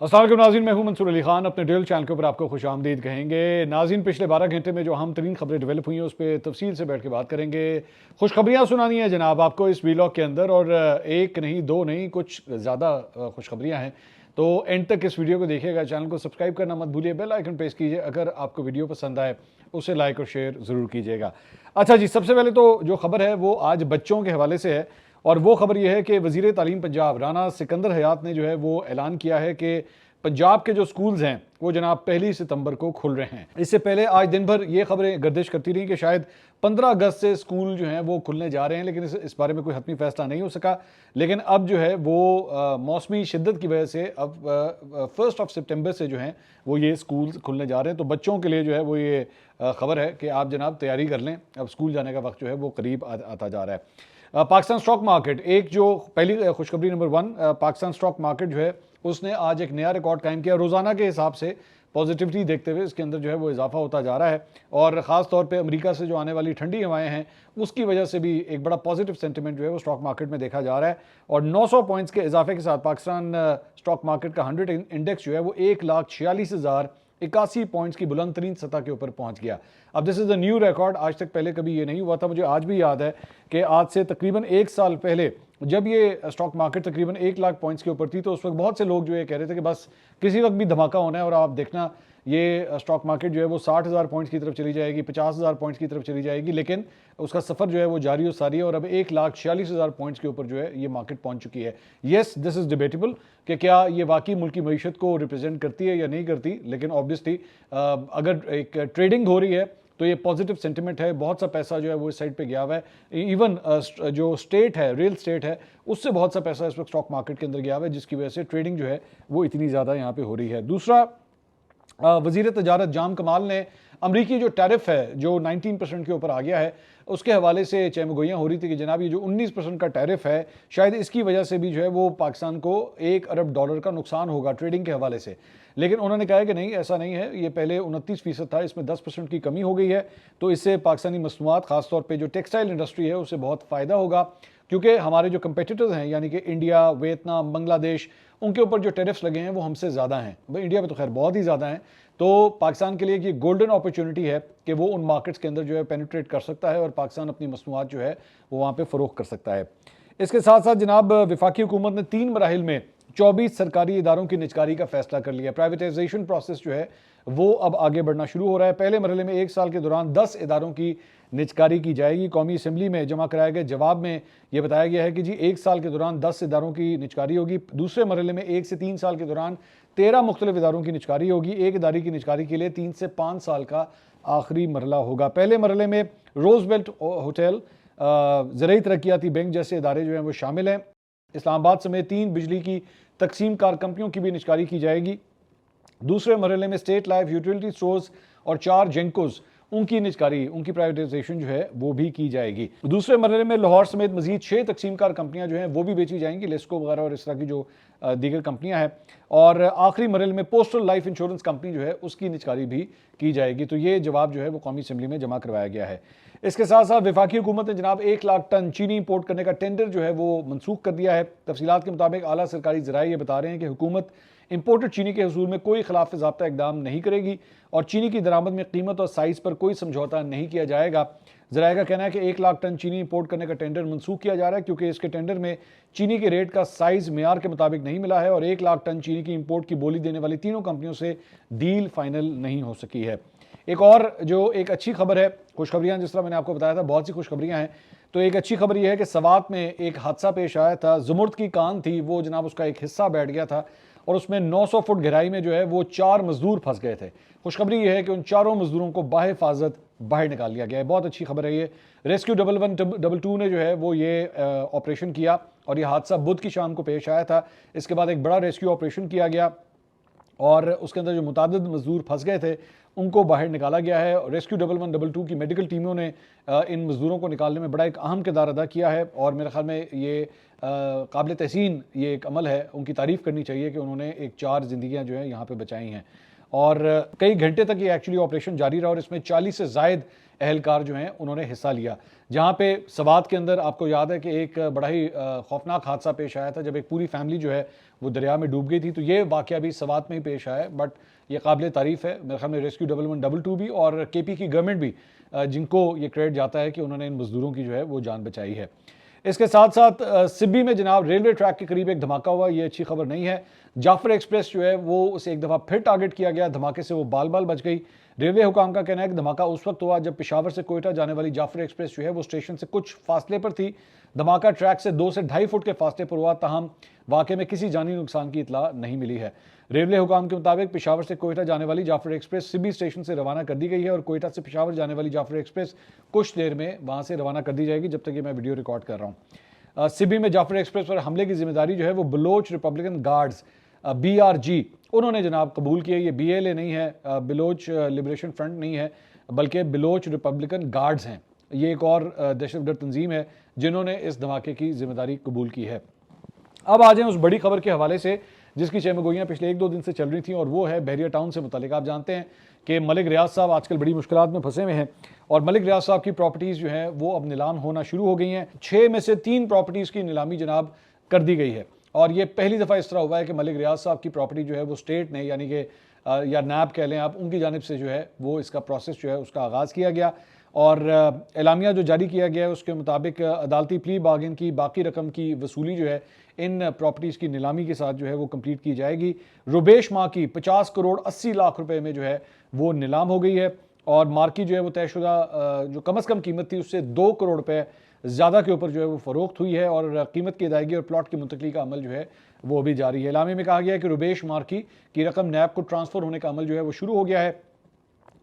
अस्सलाम वालेकुम नाज़रीन, मैं हूं मंसूर अली खान। अपने डेल चैनल के ऊपर आपको खुश आमदीद कहेंगे। नाज़रीन, पिछले 12 घंटे में जो अहम तरीन खबरें डेवलप हुई हैं उस पर तफसील से बैठ के बात करेंगे। खुशखबरियाँ सुनानी है जनाब आपको इस वीलॉग के अंदर, और एक नहीं दो नहीं कुछ ज़्यादा खुशखबरियाँ हैं। तो एंड तक इस वीडियो को देखिएगा। चैनल को सब्सक्राइब करना मत भूलिए, बेल आइकन प्रेस कीजिए। अगर आपको वीडियो पसंद आए उसे लाइक और शेयर ज़रूर कीजिएगा। अच्छा जी, सबसे पहले तो जो खबर है वो आज बच्चों के हवाले से है, और वो खबर यह है कि वज़ीर तालीम पंजाब राना सिकंदर हयात ने जो है वो ऐलान किया है कि पंजाब के जो स्कूल्स हैं वो जनाब 1 सितंबर को खुल रहे हैं। इससे पहले आज दिन भर ये खबरें गर्दिश करती रही कि शायद 15 अगस्त से स्कूल जो हैं वो खुलने जा रहे हैं, लेकिन इस बारे में कोई हतमी फैसला नहीं हो सका। लेकिन अब जो है वो मौसमी शिद्दत की वजह से अब 1 सितंबर से जो है वो ये स्कूल खुलने जा रहे हैं। तो बच्चों के लिए जो है वो ये खबर है कि आप जनाब तैयारी कर लें, अब स्कूल जाने का वक्त जो है वो करीब आता जा रहा है। पाकिस्तान स्टॉक मार्केट, एक जो पहली खुशखबरी नंबर 1, पाकिस्तान स्टॉक मार्केट जो है उसने आज एक नया रिकॉर्ड कायम किया। रोज़ाना के हिसाब से पॉजिटिविटी देखते हुए इसके अंदर जो है वो इजाफा होता जा रहा है, और ख़ास तौर पे अमेरिका से जो आने वाली ठंडी हवाएं हैं उसकी वजह से भी एक बड़ा पॉजिटिव सेंटिमेंट जो है वो स्टॉक मार्केट में देखा जा रहा है। और 900 पॉइंट्स के इजाफे के साथ पाकिस्तान स्टॉक मार्केट का 100 इंडेक्स जो है वो 1,46,081 पॉइंट्स की बुलंद तरीन सतह के ऊपर पहुंच गया। अब this is a new record, आज तक पहले कभी ये नहीं हुआ था। मुझे आज भी याद है कि आज से तकरीबन 1 साल पहले जब ये स्टॉक मार्केट तकरीबन 1 लाख पॉइंट्स के ऊपर थी, तो उस वक्त बहुत से लोग जो ये कह रहे थे कि बस किसी वक्त भी धमाका होना है, और आप देखना ये स्टॉक मार्केट जो है वो 60,000 पॉइंट्स की तरफ चली जाएगी, 50,000 पॉइंट्स की तरफ चली जाएगी। लेकिन उसका सफ़र जो है वो जारी और सारी है, और अब 1,46,000 पॉइंट्स के ऊपर जो है ये मार्केट पहुंच चुकी है। येस, दिस इज़ डिबेटेबल कि क्या ये वाकई मुल्क की मईशत को रिप्रेजेंट करती है या नहीं करती, लेकिन ऑब्वियसली अगर एक ट्रेडिंग हो रही है तो ये पॉजिटिव सेंटिमेंट है। बहुत सा पैसा जो है वो इस साइड पे गया हुआ है। इवन जो स्टेट है, रियल स्टेट है, उससे बहुत सा पैसा इस वक्त स्टॉक मार्केट के अंदर गया हुआ है, जिसकी वजह से ट्रेडिंग जो है वो इतनी ज़्यादा यहाँ पे हो रही है। दूसरा, वज़ीर तजारत जाम कमाल ने अमरीकी जो टैरिफ है जो 19% के ऊपर आ गया है, उसके हवाले से चहमगोइयाँ हो रही थी कि जनाब ये जो 19% का टैरिफ है, शायद इसकी वजह से भी जो है वो पाकिस्तान को $1 अरब का नुकसान होगा ट्रेडिंग के हवाले से। लेकिन उन्होंने कहा है कि नहीं, ऐसा नहीं है, ये पहले 29% था, इसमें 10% की कमी हो गई है। तो इससे पाकिस्तानी मसनूआत, ख़ासतौर पर जो टेक्सटाइल इंडस्ट्री है उसे बहुत फ़ायदा होगा, क्योंकि हमारे जो कंपेटिटर्स हैं यानी कि इंडिया, वियतनाम, बांग्लादेश, उनके ऊपर जो टैरिफ्स लगे हैं वो हमसे ज़्यादा हैं। भाई इंडिया में तो खैर बहुत ही ज़्यादा हैं। तो पाकिस्तान के लिए ये गोल्डन अपॉर्चुनिटी है कि वो उन मार्केट्स के अंदर जो है पेनिट्रेट कर सकता है, और पाकिस्तान अपनी मसनूआत जो है वो वहाँ पे फ़रोख्त कर सकता है। इसके साथ साथ जनाब वफाकी हुकूमत ने 3 मराहिल में 24 सरकारी इदारों की निजकारी का फैसला कर लिया। प्राइवेटाइजेशन प्रोसेस जो है वो अब आगे बढ़ना शुरू हो रहा है। पहले मरहले में 1 साल के दौरान 10 इदारों की निजकारी की जाएगी। कौमी असम्बली में जमा कराए गए जवाब में यह बताया गया है कि जी 1 साल के दौरान 10 इदारों की निजकारी होगी। दूसरे मरहले में 1 से 3 साल के दौरान 13 मुख्तलिफ इदारों की निजकारी होगी। एक इदारे की निजकारी के लिए 3 से 5 साल का आखिरी मरहला होगा। पहले मरहले में रोजबेल्ट होटल, ज़राई तरक्याती बैंक जैसे इदारे जो हैं वो शामिल हैं। इस्लामाबाद समेत 3 बिजली की तकसीम कार कंपनियों की भी निजकारी की जाएगी। दूसरे मरहले में स्टेट लाइफ यूटिलिटी स्टोर्स और 4 जेंकोज, उनकी निजकारी, उनकी प्राइवेटाइजेशन जो है वो भी की जाएगी। दूसरे मरहले में लाहौर समेत मजीद 6 तकसीम कार कंपनियां जो हैं वो भी बेची जाएंगी, लेस्को वगैरह और इस तरह की जो दीगर कंपनियां हैं। और आखिरी मरहले में पोस्टल लाइफ इंश्योरेंस कंपनी जो है उसकी निजकारी भी की जाएगी। तो ये जवाब जो है वो कौमी असम्बली में जमा करवाया गया है। इसके साथ साथ वफाकी हुकूमत ने जनाब 1 लाख टन चीनी इंपोर्ट करने का टेंडर जो है वो मनसूख कर दिया है। तफसीलात के मुताबिक आला सरकारी ज़राए ये बता रहे हैं कि हुकूमत इंपोर्टेड चीनी के हसूल में कोई खिलाफ ज़ाब्ता इकदाम नहीं करेगी, और चीनी की दरामद में कीमत और साइज़ पर कोई समझौता नहीं किया जाएगा। ज़राए का कहना है कि 1 लाख टन चीनी इंपोर्ट करने का टेंडर मनसूख किया जा रहा है, क्योंकि इसके टेंडर में चीनी के रेट का साइज़ मेयार के मुताबिक नहीं मिला है, और 1 लाख टन चीनी की इंपोर्ट की बोली देने वाली तीनों कंपनियों से डील फाइनल नहीं हो सकी है। एक और जो एक अच्छी खबर है, खुशखबरियाँ जिस तरह मैंने आपको बताया था बहुत सी खुशखबरियाँ हैं, तो एक अच्छी खबर यह है कि सवात में एक हादसा पेश आया था। ज़ुमुर्द की कान थी वो जनाब, उसका एक हिस्सा बैठ गया था, और उसमें 900 फुट गहराई में जो है वो 4 मजदूर फंस गए थे। खुशखबरी यह है कि उन चारों मजदूरों को बाहिफाजत बाहर निकाल लिया गया है। बहुत अच्छी खबर है ये। रेस्क्यू 1112 ने जो है वो ये ऑपरेशन किया, और ये हादसा बुध की शाम को पेश आया था। इसके बाद एक बड़ा रेस्क्यू ऑपरेशन किया गया, और उसके अंदर जो मुतादिद मजदूर फंस गए थे उनको बाहर निकाला गया है। रेस्क्यू 1112 की मेडिकल टीमों ने इन मजदूरों को निकालने में बड़ा एक अहम किरदार अदा किया है, और मेरे ख्याल में ये काबिल तहसीन ये एक अमल है। उनकी तारीफ़ करनी चाहिए कि उन्होंने एक 4 ज़िंदगियाँ जो है यहाँ पे बचाई हैं, और कई घंटे तक ये एक्चुअली ऑपरेशन जारी रहा, और इसमें 40 से ज़ायद अहलकार जो हैं उन्होंने हिस्सा लिया। जहाँ पे सवात के अंदर आपको याद है कि एक बड़ा ही खौफनाक हादसा पेश आया था जब एक पूरी फैमिली जो है वो दरिया में डूब गई थी। तो ये वाक़या भी सवात में ही पेश आया है, बट ये काबिल तारीफ़ है। मेरे ख्याल में रेस्क्यू 1122 भी और KP की गवर्नमेंट भी जिनको ये क्रेडिट जाता है कि उन्होंने इन मजदूरों की जो है वो जान बचाई है। इसके साथ साथ सिब्बी में जनाब रेलवे ट्रैक के करीब एक धमाका हुआ, ये अच्छी खबर नहीं है। जाफर एक्सप्रेस जो है वो उसे एक दफ़ा फिर टारगेट किया गया, धमाके से वो बाल बाल बच गई। रेलवे हुकाम का कहना है कि धमाका उस वक्त हुआ जब पेशावर से कोयटा जाने वाली जाफर एक्सप्रेस जो है वो स्टेशन से कुछ फासले पर थी। धमाका ट्रैक से 2 से 2.5 फुट के फासले पर हुआ, ताहम वाक़े में किसी जानी नुकसान की इतला नहीं मिली है। रेलवे हुकाम के मुताबिक पेशावर से कोयटा जाने वाली जाफर एक्सप्रेस सिब्बी स्टेशन से रवाना कर दी गई है और कोयटा से पेशावर जाने वाली जाफर एक्सप्रेस कुछ देर में वहाँ से रवाना कर दी जाएगी जब तक ये मैं वीडियो रिकॉर्ड कर रहा हूँ। सिब्बी में जाफर एक्सप्रेस पर हमले की जिम्मेदारी जो है वो बलोच रिपब्लिकन गार्ड्स BRG उन्होंने जनाब कबूल किया। ये BLA नहीं है, बलोच लिबरेशन फ्रंट नहीं है, बल्कि बलोच रिपब्लिकन गार्ड्स हैं। ये एक और दहशतगर्द तंजीम है जिन्होंने इस धमाके की जिम्मेदारी कबूल की है। अब आ जाएं उस बड़ी खबर के हवाले से जिसकी चहमगोइयाँ पिछले 1-2 दिन से चल रही थी, और वो है बहरिया टाउन से मुतालिक। आप जानते हैं कि मलिक रियाज साहब आजकल बड़ी मुश्किलात में फंसे हुए हैं और मलिक रियाज साहब की प्रॉपर्टीज़ जो हैं वो अब नीलाम होना शुरू हो गई हैं। 6 में से 3 प्रॉपर्टीज़ की नीलामी जनाब कर दी गई है और ये पहली दफ़ा इस तरह हुआ है कि मलिक रियाज साहब की प्रॉपर्टी जो है वो स्टेट ने, यानी कि या नैब कह लें आप, उनकी जानिब से जो है वो इसका प्रोसेस जो है उसका आगाज़ किया गया और एलामिया जो जारी किया गया है उसके मुताबिक अदालती प्ली बार्गेन की बाकी रकम की वसूली जो है इन प्रॉपर्टीज़ की नीलामी के साथ जो है वो कंप्लीट की जाएगी। रुबेश माँ की 50 करोड़ 80 लाख रुपए में जो है वो नीलाम हो गई है और मार्की जो है वो तयशुदा जो कम अज़ कम कीमत थी उससे 2 करोड़ रुपए ज़्यादा के ऊपर जो है वो फ़रोख्त हुई है और कीमत की अदायगी और प्लॉट की मुंतकली का अमल जो है वो अभी जारी है। एलामे में कहा गया है कि रुबेश मार्की की रकम नैब को ट्रांसफ़र होने का अमल जो है वो शुरू हो गया है।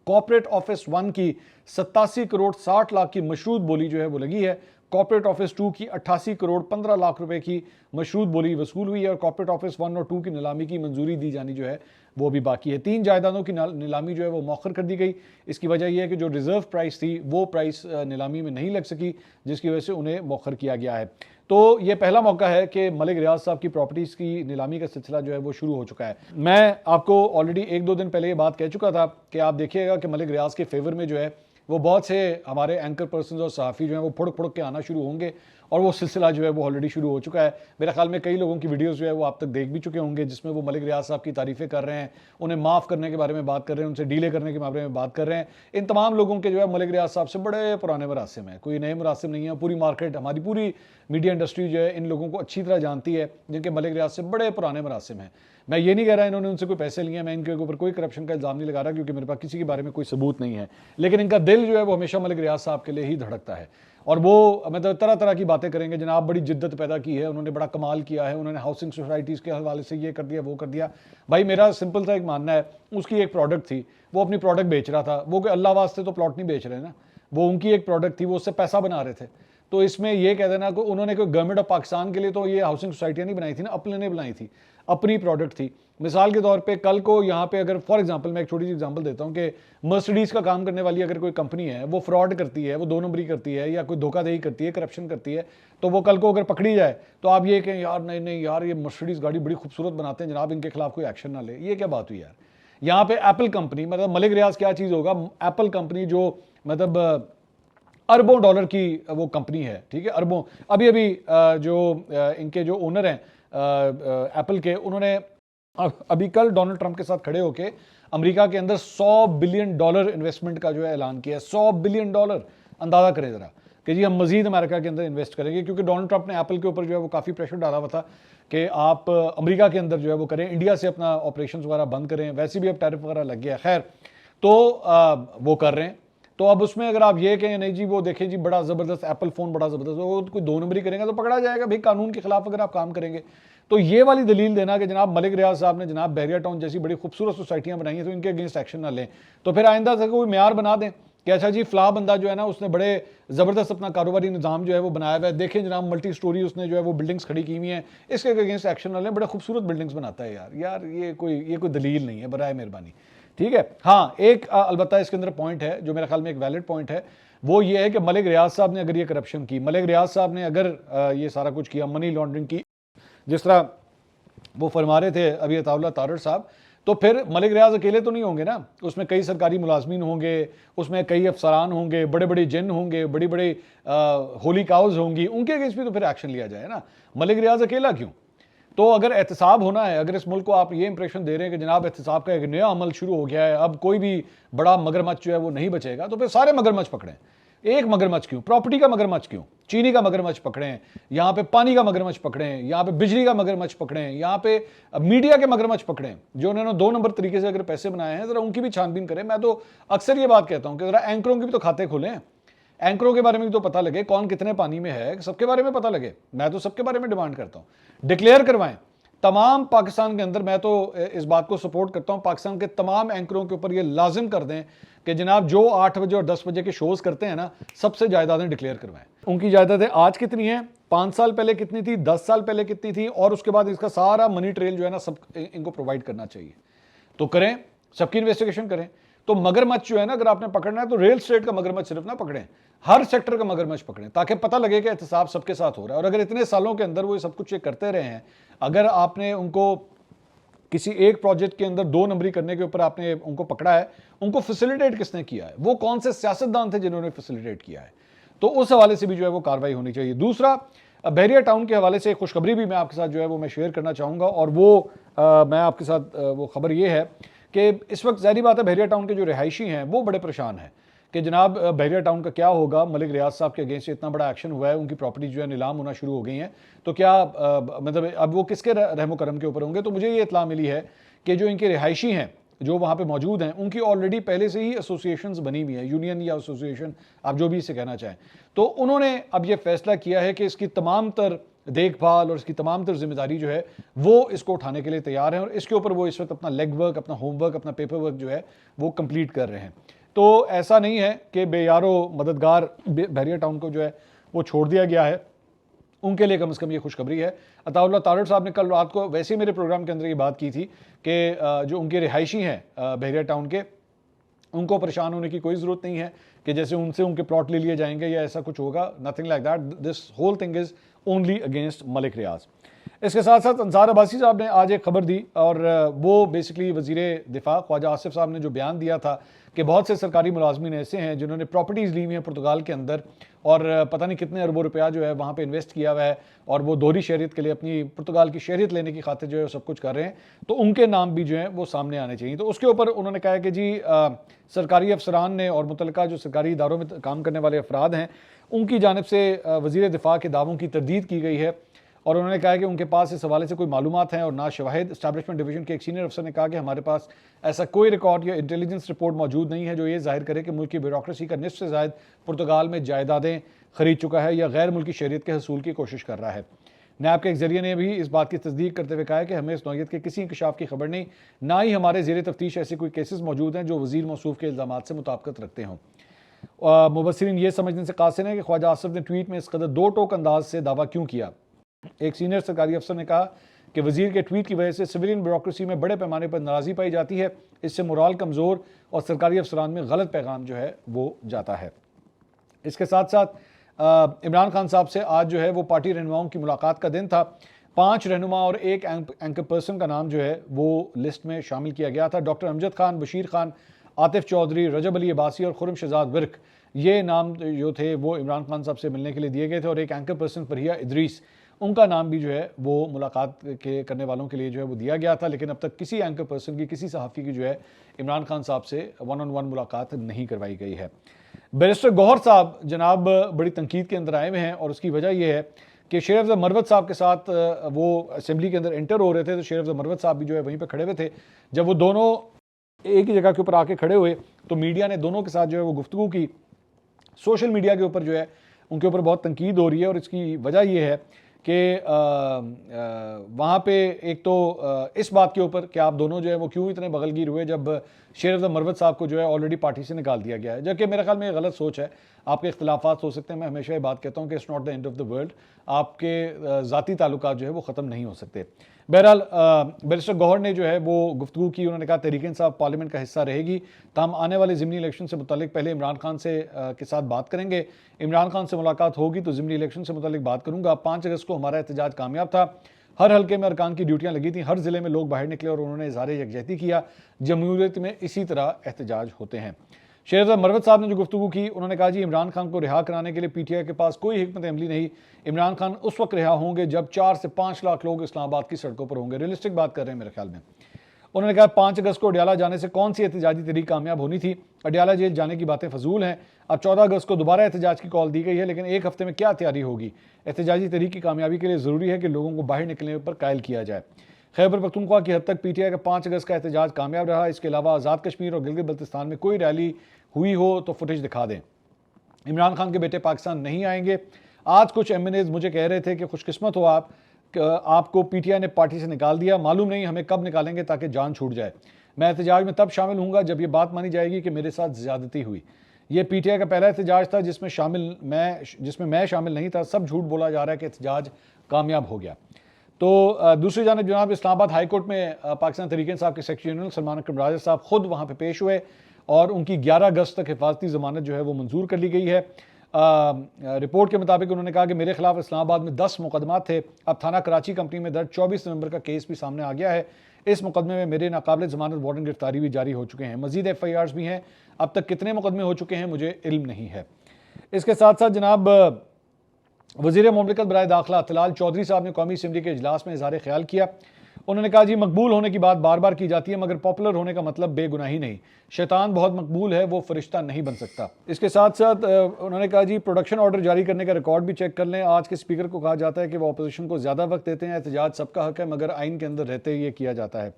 कॉर्पोरेट ऑफिस 1 की 87 करोड़ 60 लाख की मशरूत बोली जो है वो लगी है। कॉर्पोरेट ऑफिस 2 की 88 करोड़ 15 लाख रुपए की मशरूत बोली वसूल हुई है और कॉर्पोरेट ऑफिस 1 और 2 की नीलामी की मंजूरी दी जानी जो है वो भी बाकी है। 3 जायदादों की नीलामी जो है वो मौखर कर दी गई। इसकी वजह यह है कि जो रिजर्व प्राइस थी वो प्राइस नीलामी में नहीं लग सकी, जिसकी वजह से उन्हें मौखर किया गया है। तो ये पहला मौका है कि मलिक रियाज साहब की प्रॉपर्टीज़ की नीलामी का सिलसिला जो है वो शुरू हो चुका है। मैं आपको ऑलरेडी 1-2 दिन पहले ये बात कह चुका था कि आप देखिएगा कि मलिक रियाज के फेवर में जो है वो बहुत से हमारे एंकर पर्सन और सहाफ़ी जो हैं वो फुड़क फुड़क के आना शुरू होंगे और वो सिलसिला जो है वो ऑलरेडी शुरू हो चुका है। मेरे ख्याल में कई लोगों की वीडियोस जो है वो आप तक देख भी चुके होंगे जिसमें वो मलिक रियाज साहब की तारीफ़ें कर रहे हैं, उन्हें माफ़ करने के बारे में बात कर रहे हैं, उनसे डीले करने के बारे में बात कर रहे हैं। इन तमाम लोगों के जो है मलिक रियाज साहब से बड़े पुराने मरासिम हैं, कोई नए मरासिम नहीं है। पूरी मार्केट, हमारी पूरी मीडिया इंडस्ट्री जो है इन लोगों को अच्छी तरह जानती है जिनके मलिक रियाज से बड़े पुराने मरासिम हैं। मैं ये नहीं कह रहा इन्होंने उनसे कोई पैसे लिए हैं, मैं इनके ऊपर कोई करप्शन का इल्ज़ाम नहीं लगा रहा क्योंकि मेरे पास किसी के बारे में कोई सबूत नहीं है, लेकिन इनका दिल जो है वो हमेशा मलिक रियाज साहब के लिए ही धड़कता है और वो मतलब तरह तरह की बातें करेंगे। जनाब बड़ी जिद्दत पैदा की है, उन्होंने बड़ा कमाल किया है, उन्होंने हाउसिंग सोसाइटीज़ के हवाले से ये कर दिया वो कर दिया। भाई मेरा सिंपल सा एक मानना है, उसकी एक प्रोडक्ट थी, वो अपनी प्रोडक्ट बेच रहा था, वो अल्लाह वास्ते तो प्लॉट नहीं बेच रहे ना, वो उनकी एक प्रोडक्ट थी, वो उससे पैसा बना रहे थे। तो इसमें ये कह देना कि उन्होंने कोई गवर्नमेंट ऑफ पाकिस्तान के लिए तो ये हाउसिंग सोसाइटियाँ नहीं बनाई थी ना, अपने ने बनाई थी, अपनी प्रोडक्ट थी। मिसाल के तौर पे कल को यहाँ पे अगर फॉर एग्जांपल मैं एक छोटी सी एग्जांपल देता हूँ कि मर्सिडीज़ का काम करने वाली अगर कोई कंपनी है, वो फ्रॉड करती है, वो 2 नंबरी करती है या कोई धोखाधड़ी करती है, करप्शन करती है, तो वो कल को अगर पकड़ी जाए तो आप ये कहें यार नहीं नहीं यार ये मर्सिडीज़ गाड़ी बड़ी खूबसूरत बनाते हैं जनाब, इनके खिलाफ कोई एक्शन ना ले। ये क्या बात हुई यार। यहाँ पे एप्पल कंपनी, मतलब मलिक रियाज क्या चीज़ होगा, एप्पल कंपनी जो मतलब अरबों डॉलर की वो कंपनी है, ठीक है, अरबों। अभी अभी जो इनके जो ओनर हैं एप्पल के, उन्होंने अभी कल डोनाल्ड ट्रंप के साथ खड़े होकर अमेरिका के अंदर $100 बिलियन इन्वेस्टमेंट का जो है ऐलान किया है। $100 बिलियन, अंदाजा करें ज़रा कि जी हम मजीद अमेरिका के अंदर इन्वेस्ट करेंगे, क्योंकि डोनाल्ड ट्रंप ने एप्पल के ऊपर जो है वो काफ़ी प्रेशर डाला हुआ था कि आप अमेरिका के अंदर जो है वो करें, इंडिया से अपना ऑपरेशन वगैरह बंद करें, वैसे भी अब टैरिफ वगैरह लग गया। खैर तो वो कर रहे हैं। तो अब उसमें अगर आप ये कहें नहीं जी वो देखें जी बड़ा ज़बरदस्त एप्पल फ़ोन बड़ा ज़बरदस्त, वो कोई 2 नंबरी करेंगे तो पकड़ा जाएगा भाई, कानून के खिलाफ अगर आप काम करेंगे। तो ये वाली दलील देना कि जनाब मलिक रियाज साहब ने जनाब बहरिया टाउन जैसी बड़ी खूबसूरत सोसाइटियाँ बनाई हैं तो इनके अगेंस्ट एक्शन ना लें, तो फिर आइंदा से कोई म्यार बना दें कि अच्छा जी फ़ला बंदा जो है ना उसने बड़े ज़बरदस्त अपना कारोबारी निज़ाम जो है वो बनाया हुआ है, देखें जनाब मल्टी स्टोरी उसने जो है वो बिल्डिंग्स खड़ी की हुई हैं, इसके अगेंस्ट एक्शन ना लें, बड़े खूबसूरत बिल्डिंग्स बनाता है यार। यार ये कोई दलील नहीं है, बराए मेहरबानी, ठीक है। हाँ, एक अलबत्ता इसके अंदर पॉइंट है जो मेरे ख्याल में एक वैलिड पॉइंट है, वो ये है कि मलिक रियाज साहब ने अगर ये करप्शन की, मलिक रियाज साहब ने अगर ये सारा कुछ किया, मनी लॉन्ड्रिंग की, जिस तरह वो फरमा रहे थे अभी अताउल्लाह तारड़ साहब, तो फिर मलिक रियाज अकेले तो नहीं होंगे ना, उसमें कई सरकारी मुलाजमीन होंगे, उसमें कई अफसरान होंगे, बड़े बड़े जिन होंगे, बड़ी बड़ी होली काउज होंगी, उनके अगेंस्ट भी तो फिर एक्शन लिया जाए ना। मलिक रियाज अकेला क्यों? तो अगर एहतसाब होना है, अगर इस मुल्क को आप ये इंप्रेशन दे रहे हैं कि जनाब एहतसाब का एक नया अमल शुरू हो गया है, अब कोई भी बड़ा मगरमच्छ जो है वो नहीं बचेगा, तो फिर सारे मगरमच्छ पकड़ें। एक मगरमच्छ क्यों? प्रॉपर्टी का मगरमच्छ क्यों? चीनी का मगरमच्छ पकड़ें, यहाँ पे पानी का मगरमच्छ पकड़ें, यहाँ पे बिजली का मगरमच्छ पकड़ें, यहाँ पे मीडिया के मगरमच्छ पकड़ें, जो उन्होंने 2 नंबर तरीके से अगर पैसे बनाए हैं, जरा उनकी भी छानबीन करें। मैं तो अक्सर ये बात कहता हूं कि जरा एंकरों के भी तो खाते खोलें, एंकरों के बारे में भी तो पता लगे कौन कितने पानी में है, सबके बारे में पता लगे। मैं तो सबके बारे में डिमांड करता हूं, डिक्लेयर करवाएं तमाम पाकिस्तान के अंदर। मैं तो इस बात को सपोर्ट करता हूं, पाकिस्तान के तमाम एंकरों के ऊपर ये लाजिम कर दें कि जनाब जो 8 बजे और 10 बजे के शोज करते हैं ना, सबसे जायदादें डिक्लेयर करवाएं। उनकी जायदादें आज कितनी हैं, 5 साल पहले कितनी थी, 10 साल पहले कितनी थी, और उसके बाद इसका सारा मनी ट्रेल जो है ना सब इनको प्रोवाइड करना चाहिए। तो करें, सबकी इन्वेस्टिगेशन करें। तो मगरमच्छ जो है ना, अगर आपने पकड़ना है तो रियल स्टेट का मगरमच्छ सिर्फ ना पकड़ें, हर सेक्टर का मगरमच्छ पकड़ें, ताकि पता लगे कि एहतसाब सबके साथ हो रहा है। और अगर इतने सालों के अंदर वो सब कुछ ये करते रहे हैं, अगर आपने उनको किसी एक प्रोजेक्ट के अंदर 2 नंबरी करने के ऊपर आपने उनको पकड़ा है, उनको फैसिलिटेट किसने किया है, वो कौन से सियासतदान थे जिन्होंने फैसिलिटेट किया है, तो उस हवाले से भी जो है वो कार्रवाई होनी चाहिए। दूसरा, बहरिया टाउन के हवाले से खुशखबरी भी मैं आपके साथ जो है वो मैं शेयर करना चाहूँगा, और वो मैं आपके साथ वो खबर ये है कि इस वक्त ज़ाहिर बात है बहरिया टाउन के जो रिहायशी हैं वो बड़े परेशान हैं कि जनाब बहरिया टाउन का क्या होगा। मलिक रियाज साहब के अगेंस्ट इतना बड़ा एक्शन हुआ है, उनकी प्रॉपर्टी जो है नीलाम होना शुरू हो गई हैं, तो क्या मतलब अब वो किसके रहमो करम के ऊपर होंगे। तो मुझे ये इत्तला मिली है कि जो इनके रिहायशी हैं जो वहाँ पे मौजूद हैं, उनकी ऑलरेडी पहले से ही एसोसिएशंस बनी हुई हैं, यूनियन या एसोसिएशन आप जो भी इसे कहना चाहें। तो उन्होंने अब ये फैसला किया है कि इसकी तमाम तर देखभाल और इसकी तमाम तर जिम्मेदारी जो है वो इसको उठाने के लिए तैयार हैं, और इसके ऊपर वो इस वक्त अपना लेग वर्क, अपना होमवर्क, अपना पेपर वर्क जो है वो कंप्लीट कर रहे हैं। तो ऐसा नहीं है कि बेयारो मददगार बहरिया टाउन को जो है वो छोड़ दिया गया है, उनके लिए कम से कम ये खुशखबरी है। अताउल्लाह तारड़ साहब ने कल रात को वैसे ही मेरे प्रोग्राम के अंदर ये बात की थी कि जो उनके रिहायशी हैं बहरिया टाउन के, उनको परेशान होने की कोई ज़रूरत नहीं है कि जैसे उनसे उनके प्लॉट ले लिए जाएंगे या ऐसा कुछ होगा, nothing like that. This whole thing is only against Malik Riaz. इसके साथ साथ अंसार अब्बासी साहब ने आज एक खबर दी, और वो बेसिकली वज़ीर दिफा ख्वाजा आसिफ साहब ने जो बयान दिया था कि बहुत से सरकारी मुलाजमीन ऐसे हैं जिन्होंने प्रॉपर्टीज़ ली हुई हैं पुर्तगाल के अंदर, और पता नहीं कितने अरबों रुपया जो है वहाँ पे इन्वेस्ट किया हुआ है, और वो दोहरी शहरियत के लिए अपनी पुर्तगाल की शहरियत लेने की खातिर जो है सब कुछ कर रहे हैं, तो उनके नाम भी जो है वो सामने आने चाहिए। तो उसके ऊपर उन्होंने कहा कि जी सरकारी अफसरान ने और मुतल्लिका जो सरकारी इदारों में काम करने वाले अफराद हैं उनकी जानिब से वज़ीर दिफा के दावों की तरदीद की गई है, और उन्होंने कहा कि उनके पास इस हवाले से कोई मालूमात हैं और ना शवाहिद। एस्टैब्लिशमेंट डिवीजन के एक सीनियर अफसर ने कहा कि हमारे पास ऐसा कोई रिकॉर्ड या इंटेलिजेंस रिपोर्ट मौजूद नहीं है जो ये जाहिर करे कि मुल्क की ब्यूरोक्रेसी का निस्फ से ज़ायद पुर्तगाल में जायदादें खरीद चुका है या गैर मुल्की शहरियत के हसूल की कोशिश कर रहा है। नैब के एक जरिए ने भी इस बात की तस्दीक करते हुए कहा है कि हमें इस नौयत के किसी इंकशाफ की खबर नहीं, ना ही हमारे ज़ेर तफ्तीश ऐसे कोई केसेस मौजूद हैं जो वज़ीर मौसूफ के इल्ज़ामात से मुताबिकत रखते हों। मुबस्सिरीन ये समझने से कासिर हैं कि ख्वाजा आसिफ ने ट्वीट में इस कदर दो टोक अंदाज से दावा क्यों किया। एक सीनियर सरकारी अफसर ने कहा कि वज़ीर के ट्वीट की वजह से सिविलियन ब्यूरोक्रेसी में बड़े पैमाने पर नाराज़गी पाई जाती है, इससे मोराल कमज़ोर और सरकारी अफसरान में गलत पैगाम जो है वो जाता है। इसके साथ साथ इमरान खान साहब से आज जो है वो पार्टी रहनुमाओं की मुलाकात का दिन था। 5 रहनुमा और एक एंकर पर्सन का नाम जो है वो लिस्ट में शामिल किया गया था। डॉक्टर अमजद खान, बशीर खान, आतिफ चौधरी, रजब अली अब्बासी और खुर्रम शहजाद विर्क, ये नाम जो थे वो इमरान खान साहब से मिलने के लिए दिए गए थे, और एक एंकर पर्सन फरिया इदरीस, उनका नाम भी जो है वो मुलाकात के करने वालों के लिए जो है वो दिया गया था। लेकिन अब तक किसी एंकर पर्सन की, किसी सहाफ़ी की जो है इमरान खान साहब से 1-on-1 मुलाकात नहीं करवाई गई है। बैरिस्टर गौहर साहब जनाब बड़ी तनकीद के अंदर आए हुए हैं, और उसकी वजह यह है कि शेर अफजल मरवत साहब के साथ वो असेंबली के अंदर एंटर हो रहे थे, तो शेर अफजल मरवत साहब भी जो है वहीं पर खड़े हुए थे। जब वो दोनों एक ही जगह के ऊपर आके खड़े हुए तो मीडिया ने दोनों के साथ जो है वो गुफ्तगू की। सोशल मीडिया के ऊपर जो है उनके ऊपर बहुत तनकीद हो रही है, और इसकी वजह यह है कि वहाँ पे एक तो इस बात के ऊपर कि आप दोनों जो है वो क्यों इतने बगलगीर हुए जब शेर अफजल मरवत साहब को जो है ऑलरेडी पार्टी से निकाल दिया गया है, जबकि मेरे ख्याल में ये गलत सोच है। आपके इख्तिलाफात हो सकते हैं, मैं हमेशा ये बात कहता हूँ कि it's not the end of the world, आपके ज़ाती ताल्लुकात जो है वो ख़त्म नहीं हो सकते। बहरहाल बैरिस्टर गौहर ने जो है वो गुफ्तगू की, उन्होंने कहा तहरीक इंसाफ पार्लियामेंट का हिस्सा रहेगी, ताहम आने वाले ज़िमनी इलेक्शन से मुतालिक पहले इमरान खान से के साथ बात करेंगे। इमरान खान से मुलाकात होगी तो ज़िमनी इलेक्शन से मुतालिक बात करूँगा। 5 अगस्त को हमारा एहतजाज कामयाब था, हर हल्के में अरकान की ड्यूटियां लगी थी, हर जिले में लोग बाहर निकले और उन्होंने इज़हार यकजहती किया। जमहूरियत में इसी तरह एहतजाज होते हैं। शेर मरवत साहब ने जो गुफ्तगू की, उन्होंने कहा जी इमरान खान को रिहा कराने के लिए पीटीआई के पास कोई हिकमत अमली नहीं। इमरान खान उस वक्त रिहा होंगे जब 4 से 5 लाख लोग इस्लामाबाद की सड़कों पर होंगे। रियलिस्टिक बात कर रहे हैं मेरे ख्याल में। उन्होंने कहा 5 अगस्त को अडियाला जाने से कौन सी एहतजाजी तहरीक कामयाब होनी थी। अडियाला जेल जाने की बातें फजूल हैं। अब 14 अगस्त को दोबारा एहतजाज की कॉल दी गई है, लेकिन एक हफ्ते में क्या तैयारी होगी। एहतजाजी तहरीक की कामयाबी के लिए ज़रूरी है कि लोगों को बाहर निकलने पर कायल किया जाए। खैबर पख्तूनख्वा की हद तक पीटीआई का 5 अगस्त का एहतजाज कामयाब रहा। इसके अलावा आज़ाद कश्मीर और गिलगित बल्तिस्तान में कोई रैली हुई हो तो फुटेज दिखा दें। इमरान खान के बेटे पाकिस्तान नहीं आएंगे। आज कुछ एमएनएज मुझे कह रहे थे कि खुशकिस्मत हो आप, आपको पीटीआई ने पार्टी से निकाल दिया, मालूम नहीं हमें कब निकालेंगे ताकि जान छूट जाए। मैं एहतजाज में तब शामिल हूँगा जब ये बात मानी जाएगी कि मेरे साथ ज़्यादती हुई। ये पीटीआई का पहला एहतजाज था जिसमें मैं शामिल नहीं था। सब झूठ बोला जा रहा है कि एहतजाज कामयाब हो गया। तो दूसरी जानब जनाब इस्लामाबाद हाई कोर्ट में पाकिस्तान तहरीक इंसाफ के सेक्रेटरी जनरल सलमान अकरम राजा साहब खुद वहाँ पे पेश हुए और उनकी 11 अगस्त तक हिफाजती ज़मानत जो है वो मंजूर कर ली गई है। रिपोर्ट के मुताबिक उन्होंने कहा कि मेरे खिलाफ इस्लामाबाद में 10 मुकदमात थे। अब थाना कराची कंपनी में दर्ज 24 नवंबर का केस भी सामने आ गया है। इस मुकदमे में मेरे नाकाबिल ज़मानत वारंट गिरफ्तारी भी जारी हो चुके हैं। मजीद FIRs भी हैं। अब तक कितने मुकदमे हो चुके हैं मुझे इल्म नहीं है। इसके साथ साथ जनाब वज़ीर मुमलिकत बराए दाखिला तलाल चौधरी साहब ने कौमी असम्बली के इजलास में इज़हार ख्याल किया। उन्होंने कहा जी मकबूल होने की बात बार बार की जाती है, मगर पॉपुलर होने का मतलब बेगुनाही नहीं। शैतान बहुत मकबूल है, वो फरिश्ता नहीं बन सकता। इसके साथ साथ उन्होंने कहा जी प्रोडक्शन ऑर्डर जारी करने का रिकॉर्ड भी चेक कर लें। आज के स्पीकर को कहा जाता है कि वो अपोजिशन को ज़्यादा वक्त देते हैं। एहतजाज सबका हक है, मगर आइन के अंदर रहते ही ये किया जाता है।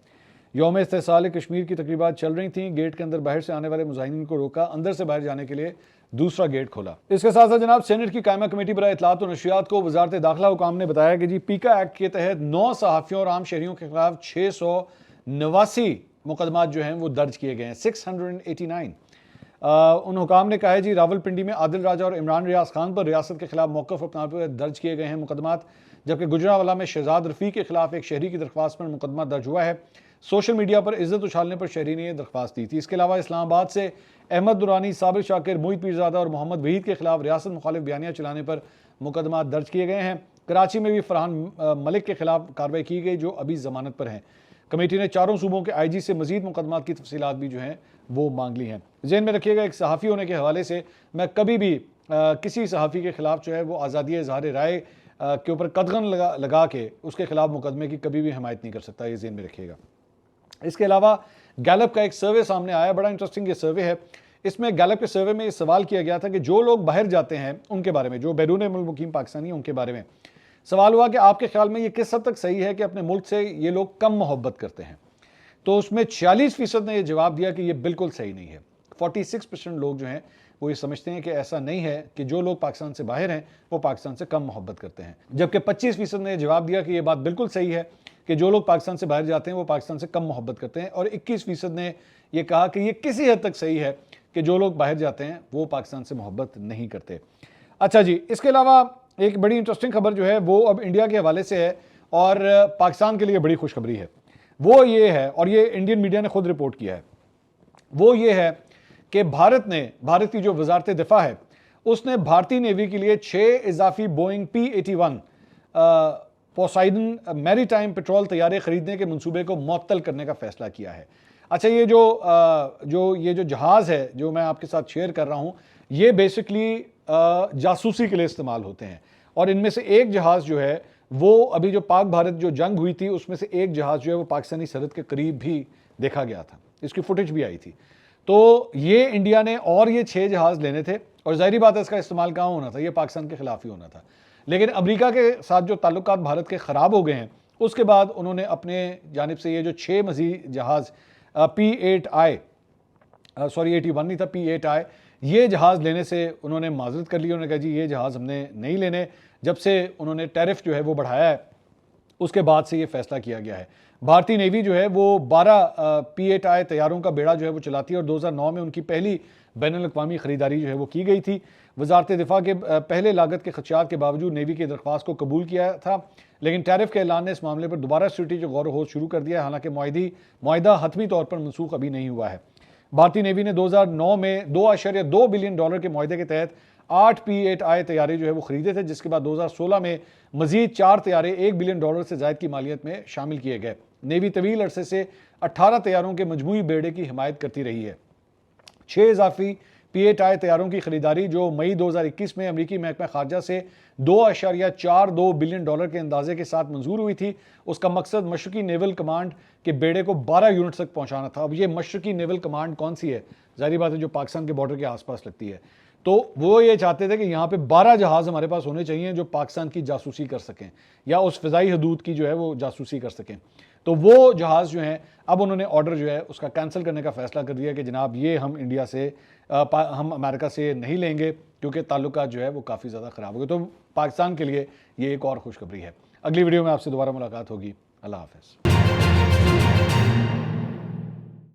यौम इस्तेसाल कश्मीर की तकरीबात चल रही थी। गेट के अंदर बाहर से आने वाले मुजाहिदीन को रोका, अंदर से बाहर जाने के लिए दूसरा गेट खोला। इसके साथ साथ जनाब सेनेट की कायमा कमेटी बराए इत्तलात और नशरियात को वजारत दाखिला हुकाम ने बताया कि जी पीका एक्ट के तहत 9 सहाफ़ियों और आम शहरियों के खिलाफ 689 मुकदमात जो हैं वो दर्ज किए गए हैं। 689। उन हुकाम ने कहा है जी रावलपिंडी में आदिल राजा और इमरान रियाज खान पर रियासत के खिलाफ मौक़िफ़ अपनाने पर दर्ज किए गए हैं मुकदमात, जबकि गुजरावाला में शहजाद रफ़ी के खिलाफ एक शहरी की दरख्वास्त पर मुकदमा दर्ज हुआ है। सोशल मीडिया पर इज्जत उछालने पर शहरी ने यह दरख्वास्त दी थी। इसके अलावा इस्लामाबाद से अहमद दुरानी, साबिर शाकिर, मोहित पीरजादा और मोहम्मद वहीद के खिलाफ रियासत मुखालिफ बयानियाँ चलाने पर मुकदमा दर्ज किए गए हैं। कराची में भी फरहान मलिक के खिलाफ कार्रवाई की गई जो अभी जमानत पर हैं। कमेटी ने चारों सूबों के IG से मजीद मुकदमात की तफसीलात भी जो हैं वो मांग ली हैं। ज़हन में रखिएगा एक सहाफ़ी होने के हवाले से मैं कभी भी किसी सहाफ़ी के खिलाफ जो है वो आज़ादी इज़हार राय के ऊपर कदगन लगा के उसके खिलाफ मुकदमे की कभी भी हमायत नहीं कर सकता, ये ज़हन में रखिएगा। इसके अलावा गैलप का एक सर्वे सामने आया, बड़ा इंटरेस्टिंग ये सर्वे है। इसमें गैलप के सर्वे में ये सवाल किया गया था कि जो लोग बाहर जाते हैं उनके बारे में, जो बैरून मुल्क मुकीम पाकिस्तानी हैं उनके बारे में सवाल हुआ कि आपके ख्याल में ये किस हद तक सही है कि अपने मुल्क से ये लोग कम मोहब्बत करते हैं। तो उसमें 46% ने यह जवाब दिया कि ये बिल्कुल सही नहीं है। 46% लोग जो हैं वो ये समझते हैं कि ऐसा नहीं है कि जो लोग पाकिस्तान से बाहर हैं वो पाकिस्तान से कम मोहब्बत करते हैं, जबकि 25% ने जवाब दिया कि ये बात बिल्कुल सही है कि जो लोग पाकिस्तान से बाहर जाते हैं वो पाकिस्तान से कम मोहब्बत करते हैं, और 21% ने यह कहा कि ये किसी हद तक सही है कि जो लोग बाहर जाते हैं वो पाकिस्तान से मोहब्बत नहीं करते। अच्छा जी, इसके अलावा एक बड़ी इंटरेस्टिंग खबर जो है वो अब इंडिया के हवाले से है और पाकिस्तान के लिए बड़ी खुशखबरी है। वो ये है, और ये इंडियन मीडिया ने खुद रिपोर्ट किया है, वो ये है कि भारत की जो वजारत दिफा है उसने भारतीय नेवी के लिए 6 इजाफी Boeing P-81 Poseidon maritime patrol तैयारे खरीदने के मंसूबे को मुअत्तल करने का फैसला किया है। अच्छा, ये जो जहाज़ है जो मैं आपके साथ शेयर कर रहा हूँ, ये बेसिकली जासूसी के लिए इस्तेमाल होते हैं, और इनमें से एक जहाज़ जो है वो अभी जो पाक भारत जो जंग हुई थी उसमें से एक जहाज़ जो है वो पाकिस्तानी सरहद के करीब भी देखा गया था, इसकी फुटेज भी आई थी। तो ये इंडिया ने और ये 6 जहाज़ लेने थे, और ज़ाहिर बात है इसका इस्तेमाल कहाँ होना था, ये पाकिस्तान के खिलाफ ही होना था। लेकिन अमेरिका के साथ जो ताल्लुकात भारत के ख़राब हो गए हैं उसके बाद उन्होंने अपने जानिब से ये जो 6 मज़ीद जहाज़ P-81 नहीं था, P-8I, ये जहाज़ लेने से उन्होंने माजरत कर ली। उन्होंने कहा जी ये जहाज़ हमने नहीं लेने। जब से उन्होंने टैरिफ जो है वो बढ़ाया है उसके बाद से ये फैसला किया गया है। भारतीय नेवी जो है वो 12 P-8I तैयारों का बेड़ा जो है वो चलाती है, और 2009 में उनकी पहली बैनुल-अक़वामी ख़रीदारी जो है वो की गई थी। वजारत दिफा के पहले लागत के खदशात के बावजूद नेवी की दरख्वास्त को कबूल किया था, लेकिन टैरिफ के ऐलान ने इस मामले पर दोबारा स्ट्रेटेजिक गौर व शुरू कर दिया है। हालांकि मुआहिदा हतमी तौर पर मनसूख अभी नहीं हुआ है। भारतीय नेवी ने 2009 में $2.2 बिलियन के मुआहिदे के तहत 8 P-8I तैयारे जो है वो खरीदे थे, जिसके बाद 2016 में मजीद 4 तैयारे $1 बिलियन से ज़ायद की मालियत में शामिल किए गए। नेवी तवील अरसे से 18 तैयारों के मजमूई बेड़े की हिमायत करती रही है। 6 इजाफी P-8I तैयारों की खरीदारी जो मई 2021 में अमरीकी महकमा खारजा से $2.42 बिलियन के अंदाजे के साथ मंजूर हुई थी, उसका मकसद मशरकी नेवल कमांड के बेड़े को 12 यूनिट तक पहुंचाना था। अब ये मशरकी नेवल कमांड कौन सी है? जाहिर बात है जो पाकिस्तान के बॉर्डर के आसपास लगती है। तो वो ये चाहते थे कि यहाँ पे 12 जहाज़ हमारे पास होने चाहिए जो पाकिस्तान की जासूसी कर सकें या उस फ़िज़ाई हदूद की जो है वो जासूसी कर सकें। तो वो जहाज़ जो हैं अब उन्होंने ऑर्डर जो है उसका कैंसिल करने का फ़ैसला कर दिया कि जनाब ये हम इंडिया से हम अमेरिका से नहीं लेंगे क्योंकि ताल्लुकात जो है वो काफ़ी ज़्यादा ख़राब हो गए। तो पाकिस्तान के लिए ये एक और खुशखबरी है। अगली वीडियो में आपसे दोबारा मुलाकात होगी। अल्लाह हाफ़िज़।